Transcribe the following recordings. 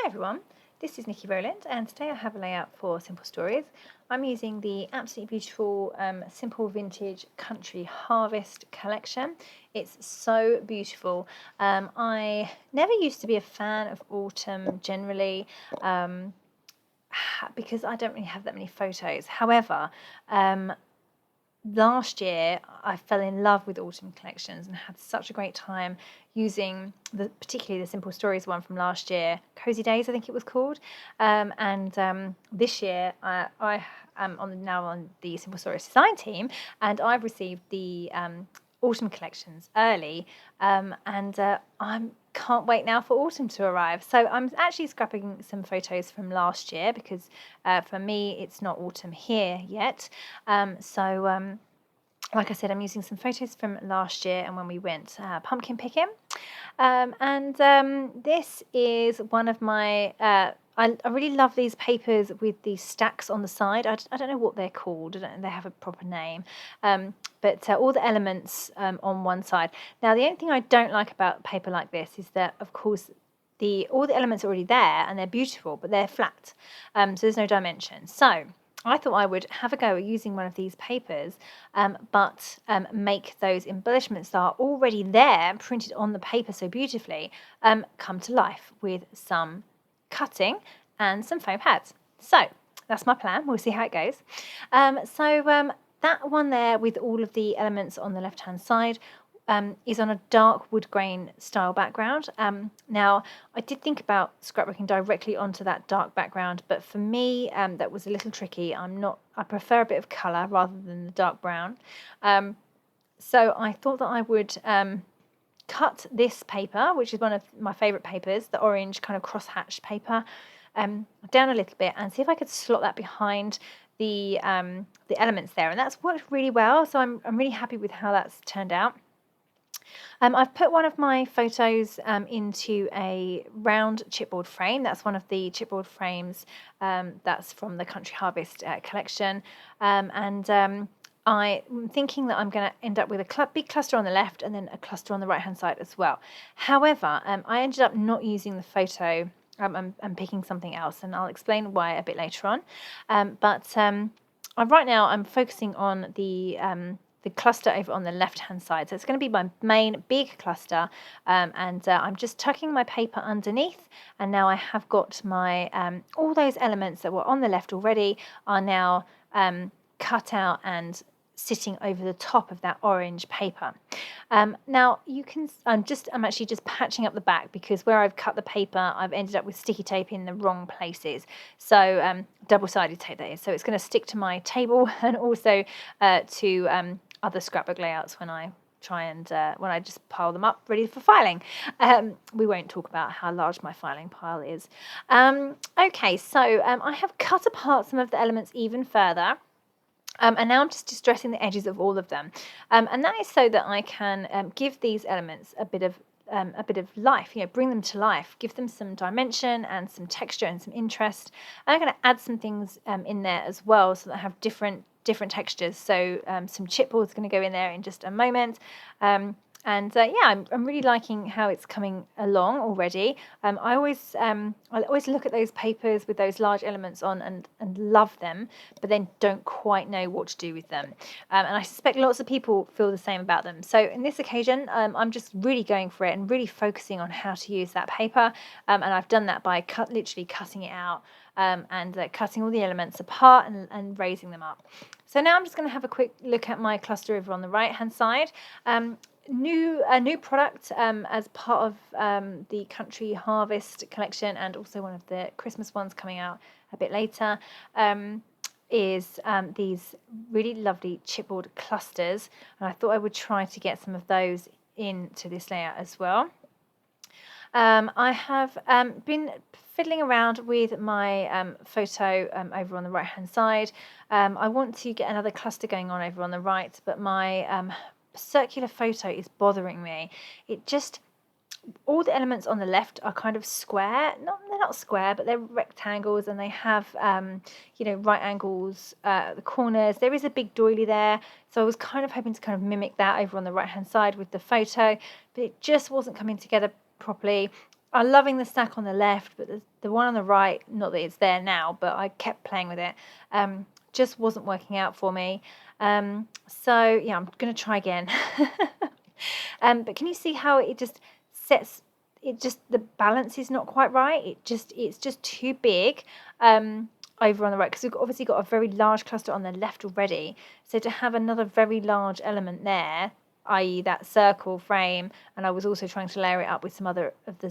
Hi everyone, this is Nikki Rowland and today I have a layout for Simple Stories. I'm using the absolutely beautiful Simple Vintage Country Harvest collection. It's so beautiful. I never used to be a fan of autumn generally because I don't really have that many photos. However, last year I fell in love with autumn collections and had such a great time using particularly the Simple Stories one from last year, Cozy Days I think it was called, and this year I am now on the Simple Stories design team, and I've received the autumn collections early, and I can't wait now for autumn to arrive. So I'm actually scrapping some photos from last year because for me it's not autumn here yet. Like I said, I'm using some photos from last year and when we went pumpkin picking. This is one of my, I really love these papers with these stacks on the side. I don't know what they're called. I don't know, they have a proper name. But all the elements on one side. Now, the only thing I don't like about paper like this is that, of course, all the elements are already there and they're beautiful, but they're flat. So there's no dimension. So I thought I would have a go at using one of these papers, but make those embellishments that are already there, printed on the paper so beautifully, come to life with some cutting and some foam pads. So that's my plan. We'll see how it goes. That one there with all of the elements on the left-hand side is on a dark wood grain style background. Now, I did think about scrapbooking directly onto that dark background, but for me, that was a little tricky. I prefer a bit of colour rather than the dark brown. So I thought that I would cut this paper, which is one of my favourite papers, the orange kind of cross-hatched paper, down a little bit and see if I could slot that behind the elements there. And that's worked really well, so I'm really happy with how that's turned out. I've put one of my photos into a round chipboard frame. That's one of the chipboard frames that's from the Country Harvest collection. I'm thinking that I'm going to end up with a big cluster on the left and then a cluster on the right-hand side as well. However, I ended up not using the photo. I'm picking something else, and I'll explain why a bit later on. Right now I'm focusing on the cluster over on the left-hand side. So it's going to be my main big cluster, and I'm just tucking my paper underneath, and now I have got my, all those elements that were on the left already are now cut out and sitting over the top of that orange paper. Now you can, I'm actually just patching up the back because where I've cut the paper, I've ended up with sticky tape in the wrong places. So double-sided tape that is. So it's going to stick to my table and also to other scrapbook layouts when I try and when I just pile them up ready for filing. We won't talk about how large my filing pile is. Okay, so I have cut apart some of the elements even further. And now I'm just distressing the edges of all of them, and that is so that I can give these elements a bit of life, bring them to life, give them some dimension and some texture and some interest. And I'm going to add some things in there as well, so that I have different textures. So some chipboard is going to go in there in just a moment. I'm really liking how it's coming along already. I always look at those papers with those large elements on and love them, but then don't quite know what to do with them. And I suspect lots of people feel the same about them. So in this occasion, I'm just really going for it and really focusing on how to use that paper. And I've done that by literally cutting it out and cutting all the elements apart and raising them up. So now I'm just going to have a quick look at my cluster over on the right-hand side. A new product as part of the Country Harvest collection, and also one of the Christmas ones coming out a bit later, is these really lovely chipboard clusters, and I thought I would try to get some of those into this layout as well. I have been fiddling around with my photo over on the right hand side. I want to get another cluster going on over on the right, but my circular photo is bothering me. All the elements on the left are kind of square. They're not square, but they're rectangles, and they have right angles at the corners. There is a big doily there, so I was kind of hoping to kind of mimic that over on the right hand side with the photo, but it just wasn't coming together properly. I'm loving the stack on the left, but the one on the right, not that it's there now, but I kept playing with it, just wasn't working out for me. So yeah, I'm going to try again. But can you see how it just sets, the balance is not quite right. It's just too big over on the right, because we've obviously got a very large cluster on the left already. So to have another very large element there, i.e. that circle frame, and I was also trying to layer it up with some other of the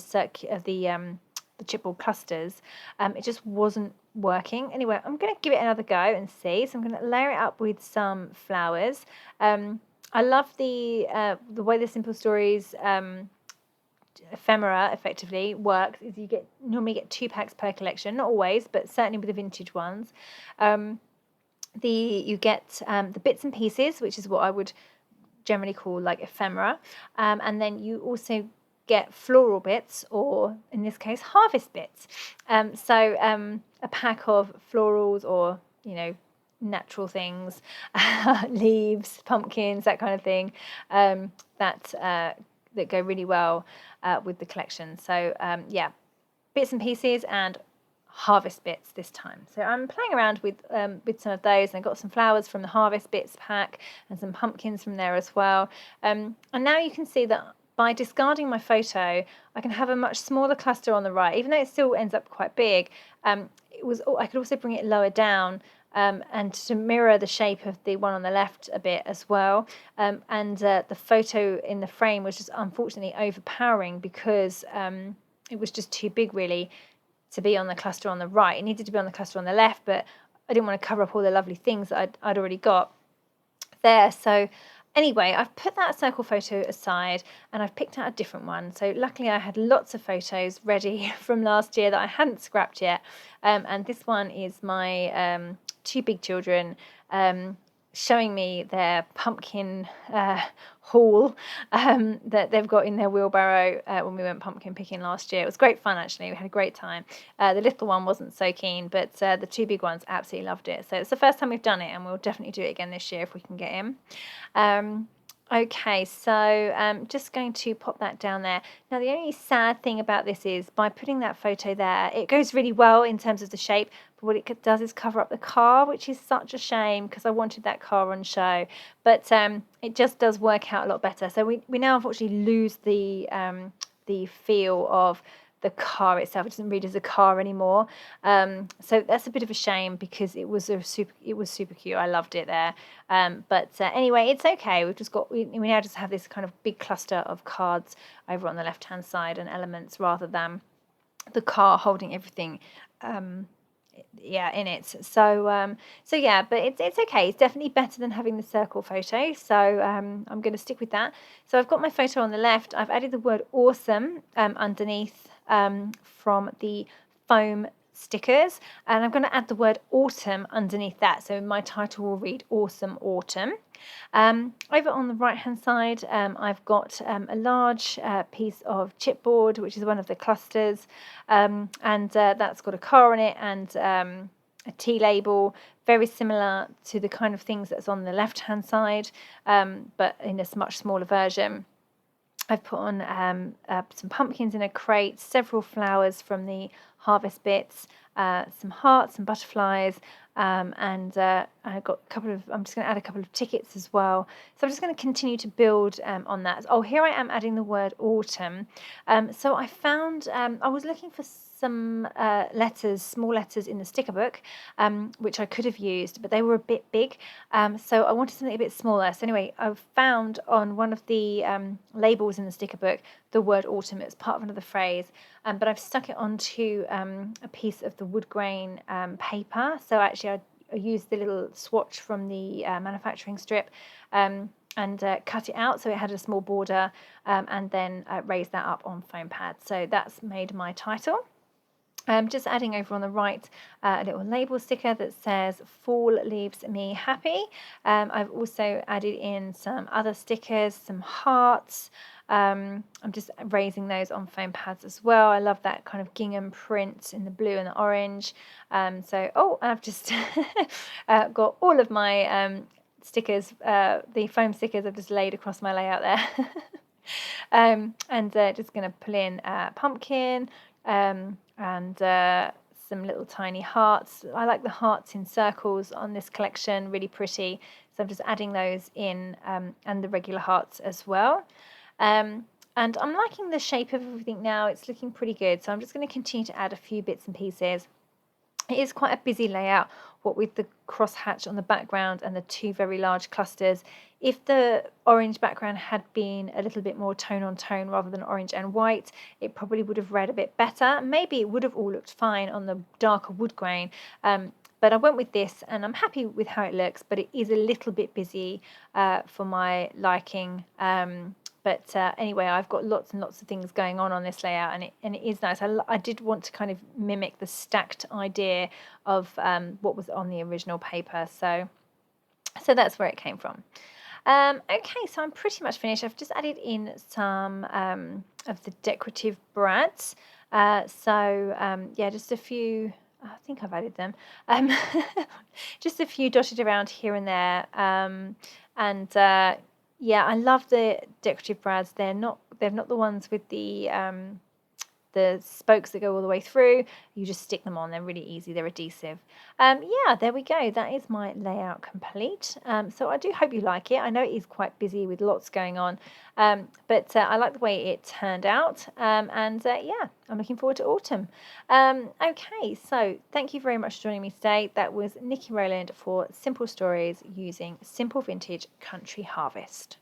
chipboard clusters, it just wasn't working. Anyway, I'm going to give it another go and see. So I'm going to layer it up with some flowers. I love the way the Simple Stories ephemera effectively works is you normally get 2 packs per collection, not always, but certainly with the vintage ones. You get the bits and pieces, which is what I would generally call like ephemera, and then you also get floral bits, or in this case harvest bits. So a pack of florals, or natural things, leaves, pumpkins, that kind of thing, that go really well with the collection. So yeah, bits and pieces and harvest bits this time. So I'm playing around with some of those, and I got some flowers from the harvest bits pack and some pumpkins from there as well. And now you can see that by discarding my photo, I can have a much smaller cluster on the right, even though it still ends up quite big. I could also bring it lower down, and to mirror the shape of the one on the left a bit as well. And the photo in the frame was just unfortunately overpowering, because it was just too big really to be on the cluster on the right. It needed to be on the cluster on the left, but I didn't want to cover up all the lovely things that I'd already got there. So anyway, I've put that circle photo aside and I've picked out a different one. So luckily I had lots of photos ready from last year that I hadn't scrapped yet. And this one is my 2 big children showing me their pumpkin haul that they've got in their wheelbarrow when we went pumpkin picking last year. It was great fun, actually. We had a great time. The little one wasn't so keen, but the 2 big ones absolutely loved it. So it's the first time we've done it, and we'll definitely do it again this year if we can get in. Okay, so I'm just going to pop that down there. Now, the only sad thing about this is by putting that photo there, it goes really well in terms of the shape, but what it does is cover up the car, which is such a shame because I wanted that car on show. But it just does work out a lot better. So we now unfortunately lose the feel of the car itself. It doesn't read as a car anymore. So that's a bit of a shame because it was super cute. I loved it there. But anyway, it's okay. We now just have this kind of big cluster of cards over on the left hand side and elements rather than the car holding everything in it. So yeah, but it's okay. It's definitely better than having the circle photo. So I'm going to stick with that. So I've got my photo on the left. I've added the word awesome underneath from the foam stickers, and I'm going to add the word autumn underneath that. So my title will read Awesome Autumn. Over on the right hand side, I've got a large piece of chipboard, which is one of the clusters, and that's got a car on it and a tea label, very similar to the kind of things that's on the left hand side, but in a much smaller version. I've put on some pumpkins in a crate, several flowers from the harvest bits, some hearts and butterflies, and I've got I'm just going to add a couple of tickets as well. So I'm just going to continue to build on that. Oh, here I am adding the word autumn. So I found, I was looking for some small letters in the sticker book, which I could have used, but they were a bit big. So I wanted something a bit smaller. So anyway, I've found on one of the labels in the sticker book the word autumn. It's part of another phrase, but I've stuck it onto a piece of the wood grain paper. So actually I used the little swatch from the manufacturing strip and cut it out so it had a small border, and then raised that up on foam pads. So that's made my title. Just adding over on the right a little label sticker that says fall leaves me happy. I've also added in some other stickers, some hearts. I'm just raising those on foam pads as well. I love that kind of gingham print in the blue and the orange. I've just got all of my stickers, the foam stickers I've just laid across my layout there. And just going to pull in a pumpkin and some little tiny hearts. I like the hearts in circles on this collection, really pretty. So I'm just adding those in and the regular hearts as well. And I'm liking the shape of everything now. It's looking pretty good. So I'm just going to continue to add a few bits and pieces. It is quite a busy layout, what with the crosshatch on the background and the two very large clusters. If the orange background had been a little bit more tone on tone rather than orange and white, it probably would have read a bit better. Maybe it would have all looked fine on the darker wood grain. But I went with this and I'm happy with how it looks, but it is a little bit busy for my liking. But anyway, I've got lots and lots of things going on this layout, and it is nice. I did want to kind of mimic the stacked idea of what was on the original paper, so that's where it came from. Okay, so I'm pretty much finished. I've just added in some of the decorative brads. Yeah, just a few. I think I've added them. Just a few dotted around here and there, and yeah, I love the decorative brads. They're not the ones with the spokes that go all the way through. You just stick them on. They're really easy. They're adhesive. Yeah, there we go. That is my layout complete. So I do hope you like it. I know it is quite busy with lots going on, but I like the way it turned out. And yeah, I'm looking forward to autumn. Okay, so thank you very much for joining me today. That was Nikki Rowland for Simple Stories using Simple Vintage Country Harvest.